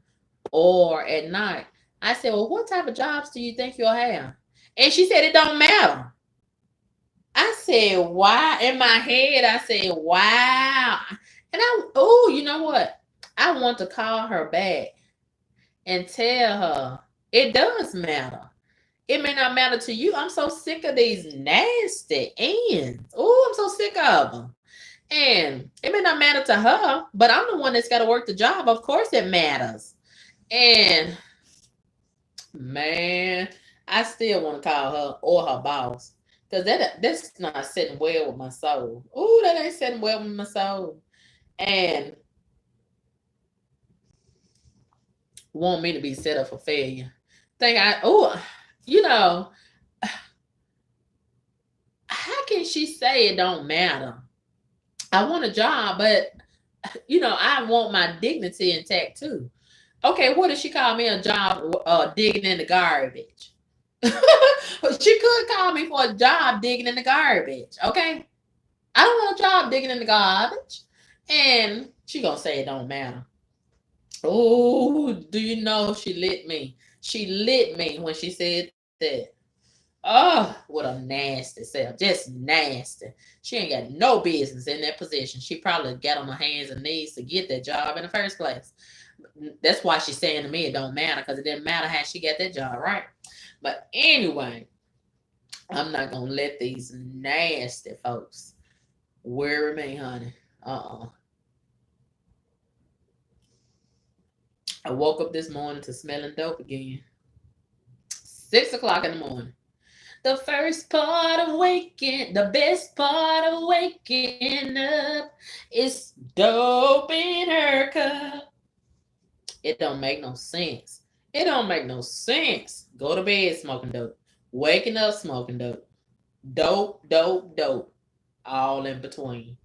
or at night. I said, well, what type of jobs do you think you'll have? And she said, it don't matter. I said, why? In my head, I said, wow. And you know what? I want to call her back and tell her it does matter. It may not matter to you. I'm so sick of these nasty ends. Oh, I'm so sick of them. And it may not matter to her, but I'm the one that's got to work the job. Of course it matters. And man, I still want to call her or her boss. Because that's not sitting well with my soul. Oh, that ain't sitting well with my soul. And want me to be set up for failure. You know, how can she say it don't matter? I want a job, but I want my dignity intact too. Okay, what if she called me a job digging in the garbage? She could call me for a job digging in the garbage. Okay, I don't want a job digging in the garbage, and she gonna say it don't matter. Oh, do you know she lit me? She lit me when she said that. Oh, what a nasty self. Just nasty. She ain't got no business in that position. She probably got on her hands and knees to get that job in the first place. That's why she's saying to me it don't matter, because it didn't matter how she got that job, right? But anyway, I'm not gonna let these nasty folks worry me, honey. I woke up this morning to smelling dope again. 6 o'clock in the morning. The first part of the best part of waking up is dope in her cup. It don't make no sense. It don't make no sense. Go to bed smoking dope. Waking up smoking dope. Dope, dope, dope. All in between.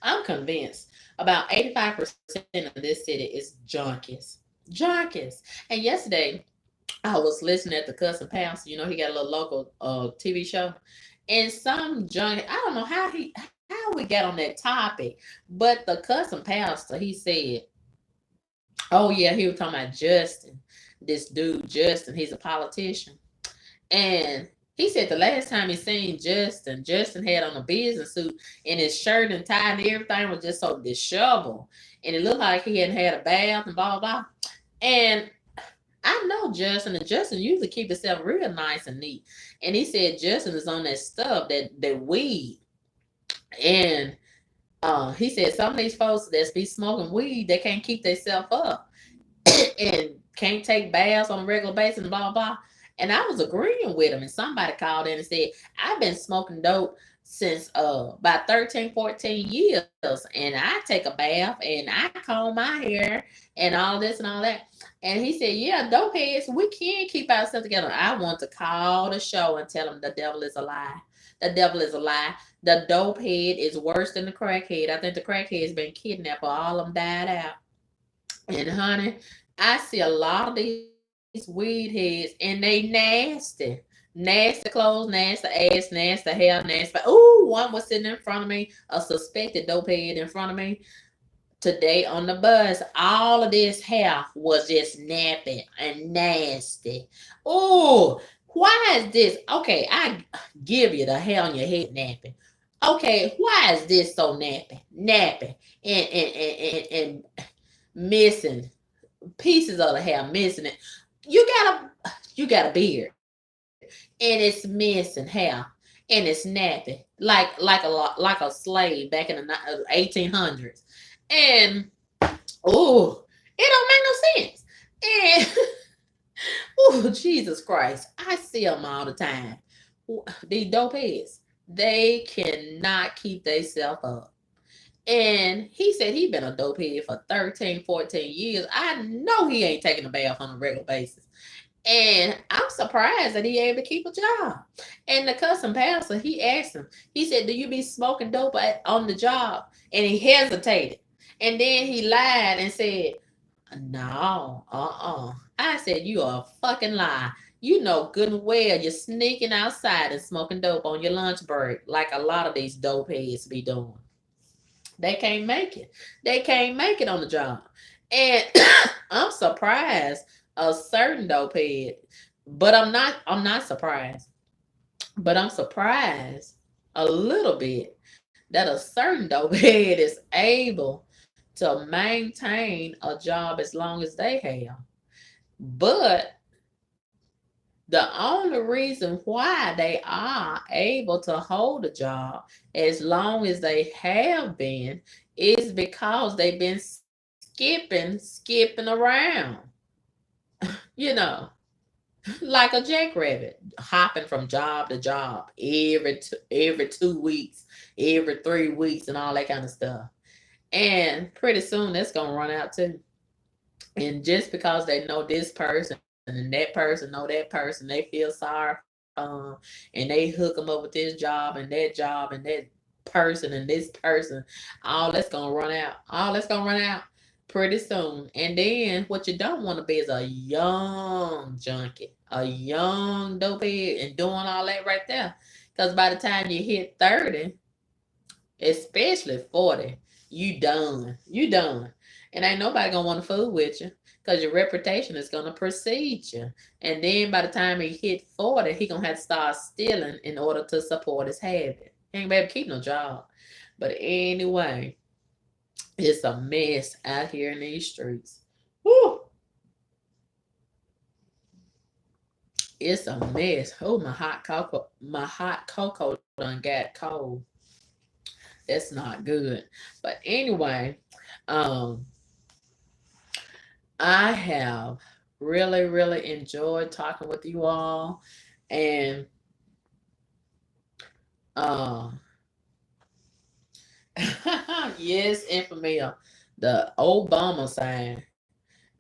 I'm convinced about 85% of this city is junkies. Junkies. And yesterday, I was listening at the Cousin Pastor. He got a little local TV show. And some junkie, I don't know how we got on that topic, but the Cousin Pastor, he said, oh yeah, he was talking about Justin. This dude, Justin, he's a politician. And he said the last time he seen Justin had on a business suit and his shirt and tie and everything was just so disheveled. And it looked like he hadn't had a bath and blah, blah, blah. And I know Justin, and Justin usually keep himself real nice and neat. And he said Justin is on that stuff, that weed. And he said some of these folks that be smoking weed, they can't keep themselves up and can't take baths on a regular basis and blah, blah. And I was agreeing with him. And somebody called in and said, I've been smoking dope since about 13, 14 years. And I take a bath and I comb my hair and all this and all that. And he said, yeah, dope heads, we can keep ourselves together. I want to call the show and tell them the devil is a lie. The devil is a lie. The dope head is worse than the crackhead. I think the crackhead's been kidnapped or all of them died out. And honey, I see a lot of these weed heads and they nasty. Nasty clothes, nasty ass, nasty hair, nasty. Ooh, one was sitting in front of me, a suspected dope head in front of me today on the bus. All of this hair was just nappy and nasty. Ooh, why is this? Okay, I give you the hair on your head nappy. Okay, why is this so nappy? Nappy and missing pieces of the hair, missing it. You got a beard and it's missing hair and it's nappy like a slave back in the 1800s. And It don't make no sense. And oh, Jesus Christ, I see them all the time. These dope heads, they cannot keep themselves up. And he said he been a dope head for 13, 14 years. I know he ain't taking a bath on a regular basis. And I'm surprised that he able to keep a job. And the cussing pastor, he asked him, he said, do you be smoking dope on the job? And he hesitated. And then he lied and said, no, I said, you are a fucking lie. You know good and well you're sneaking outside and smoking dope on your lunch break, like a lot of these dope heads be doing. They can't make it. They can't make it on the job. And I'm surprised a certain dope head, but I'm not surprised. But I'm surprised a little bit that a certain dope head is able to maintain a job as long as they have. But the only reason why they are able to hold a job as long as they have been is because they've been skipping around, you know, like a jackrabbit, hopping from job to job every 2 weeks, every 3 weeks, and all that kind of stuff. And pretty soon that's gonna run out too. And just because they know this person and that person know that person, they feel sorry for them, and they hook them up with this job and that person and this person, all that's gonna run out. All that's gonna run out pretty soon. And then what you don't want to be is a young junkie, a young dopehead, and doing all that right there. Because by the time you hit 30, especially 40, you done. You done. And ain't nobody gonna want to fool with you because your reputation is gonna precede you. And then by the time he hit 40, he gonna have to start stealing in order to support his habit. He ain't be able to keep no job. But anyway, it's a mess out here in these streets. Woo! It's a mess. Oh, my hot cocoa done got cold. That's not good. But anyway, um, I have really enjoyed talking with you all. And uh yes, infamil, the Obama sign.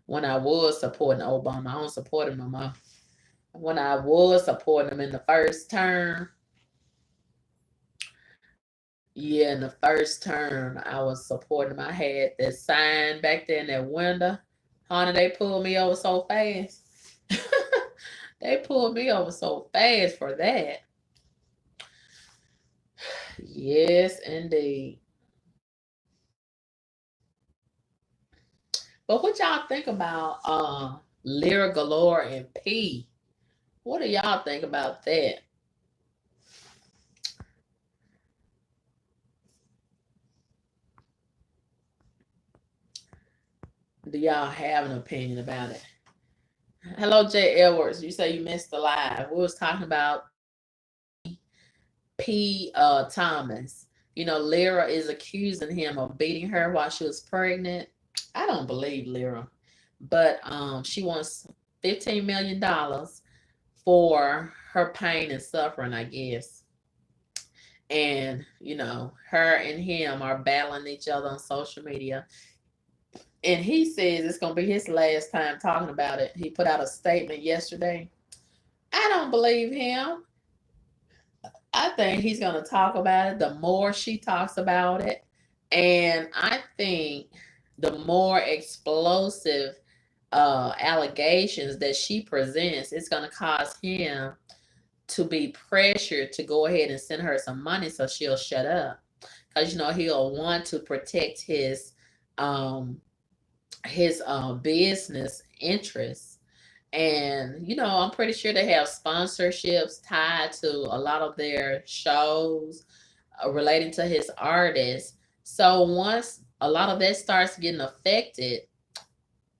When I was supporting Obama, I don't support him no more. When I was supporting him in the first term, yeah, in the first term, I was supporting him. I had that sign back there in that window. Honey, they pulled me over so fast. They pulled me over so fast for that. Yes, indeed. But what y'all think about Lira Galore and P? What do y'all think about that? Do y'all have an opinion about it? Hello, Jay Edwards. You say you missed the live. We was talking about P. Thomas. Lyra is accusing him of beating her while she was pregnant. I don't believe Lyra, but she wants $15 million for her pain and suffering, I guess. And her and him are battling each other on social media. And he says it's gonna be his last time talking about it. He put out a statement yesterday. I don't believe him. I think he's gonna talk about it the more she talks about it. And I think the more explosive allegations that she presents, it's gonna cause him to be pressured to go ahead and send her some money so she'll shut up. Because he'll want to protect um his business interests. And I'm pretty sure they have sponsorships tied to a lot of their shows relating to his artists. So once a lot of that starts getting affected,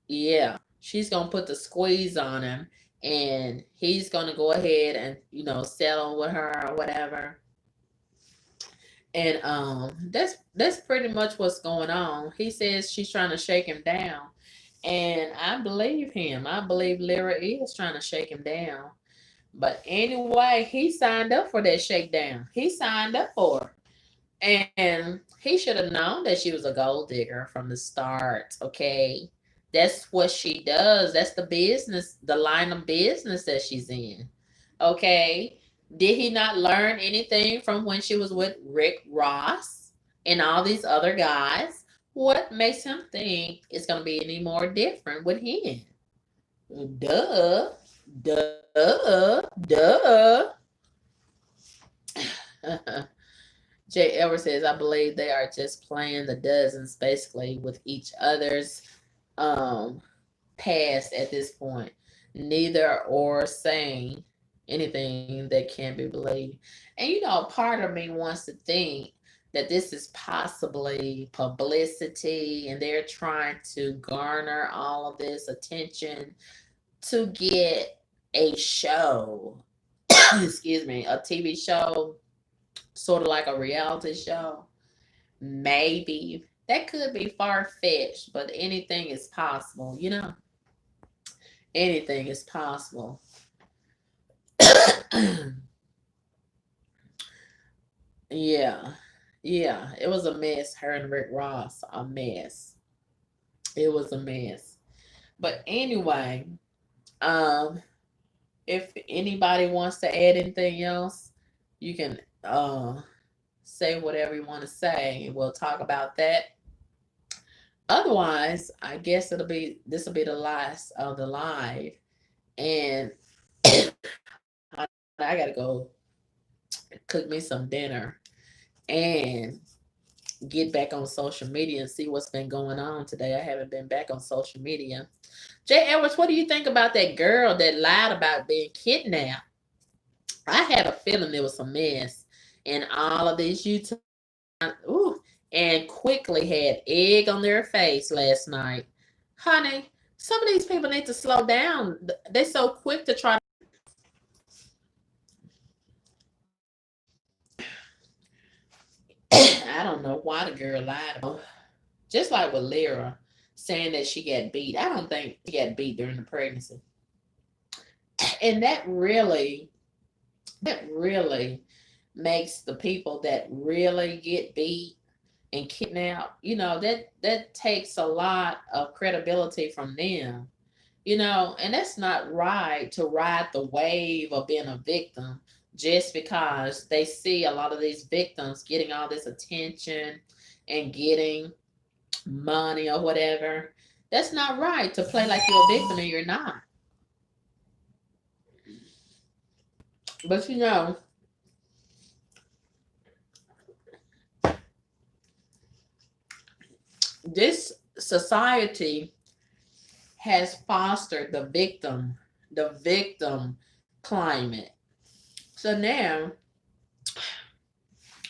yeah, she's gonna put the squeeze on him, and he's gonna go ahead and settle with her or whatever. And that's pretty much what's going on. He says she's trying to shake him down. And I believe him. I believe Lyra is trying to shake him down. But anyway, he signed up for that shakedown. He signed up for it. And he should have known that she was a gold digger from the start. Okay. That's what she does. That's the business, the line of business that she's in. Okay. Did he not learn anything from when she was with Rick Ross and all these other guys? What makes him think it's going to be any more different with him? Duh. Duh. Jay Edwards says, I believe they are just playing the dozens basically with each other's um past at this point. Neither or saying anything that can't be believed. And part of me wants to think that this is possibly publicity and they're trying to garner all of this attention to get a show, excuse me, a TV show, sort of like a reality show. Maybe that could be far fetched, but anything is possible, anything is possible. Yeah, yeah, it was a mess. Her and Rick Ross, a mess. It was a mess. But anyway, um, if anybody wants to add anything else, you can say whatever you want to say. We'll talk about that. Otherwise, I guess this will be the last of the live, and I gotta go cook me some dinner and get back on social media and see what's been going on today. I haven't been back on social media. Jay Edwards, what do you think about that girl that lied about being kidnapped? I had a feeling it was a mess, and all of these YouTube, ooh, and quickly had egg on their face last night. Honey, some of these people need to slow down. They're so quick to try. I don't know why the girl lied about. Just like with Lyra saying that she got beat. I don't think she got beat during the pregnancy. And that really makes the people that really get beat and kidnapped, that takes a lot of credibility from them. And that's not right to ride the wave of being a victim just because they see a lot of these victims getting all this attention and getting money or whatever. That's not right to play like you're a victim and you're not. But this society has fostered the victim climate. So now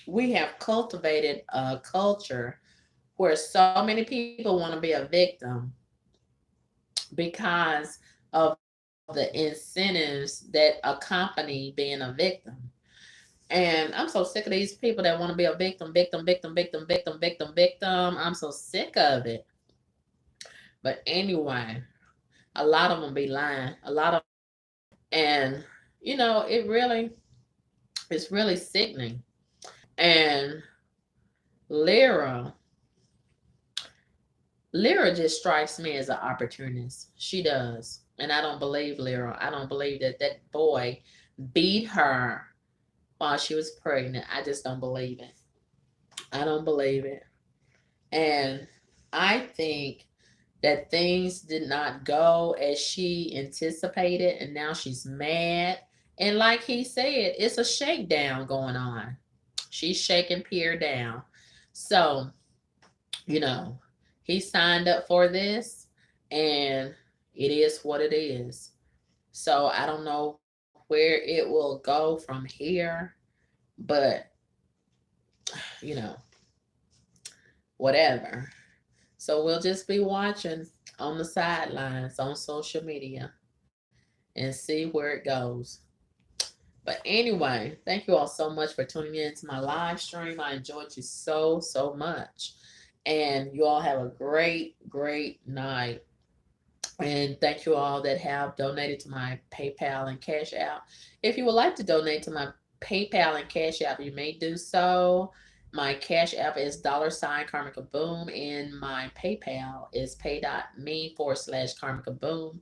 we have cultivated a culture where so many people want to be a victim because of the incentives that accompany being a victim. And I'm so sick of these people that want to be a victim, victim, victim, victim, victim, victim, victim. I'm so sick of it. But anyway, a lot of them be lying. A lot of, and it's really sickening. And Lyra, Lyra just strikes me as an opportunist. She does. And I don't believe Lyra. I don't believe that boy beat her while she was pregnant. I just don't believe it. I don't believe it. And I think that things did not go as she anticipated, and now she's mad. And like he said, it's a shakedown going on. She's shaking Pierre down. So, he signed up for this, and it is what it is. So I don't know where it will go from here, but you know, whatever. So we'll just be watching on the sidelines on social media and see where it goes. But anyway, thank you all so much for tuning in to my live stream. I enjoyed you so, so much. And you all have a great, great night. And thank you all that have donated to my PayPal and Cash App. If you would like to donate to my PayPal and Cash App, you may do so. My Cash App is $CarmenCaBoom, and my PayPal is pay.me/CarmenCaBoom.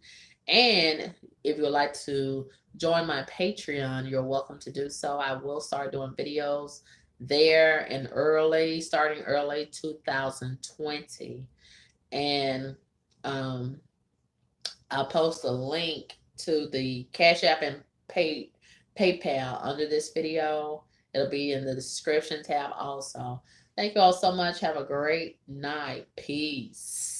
And if you would like to join my Patreon, you're welcome to do so. I will start doing videos there and starting early 2020. And I'll post a link to the Cash App and PayPal under this video. It'll be in the description tab also. Thank you all so much. Have a great night. Peace.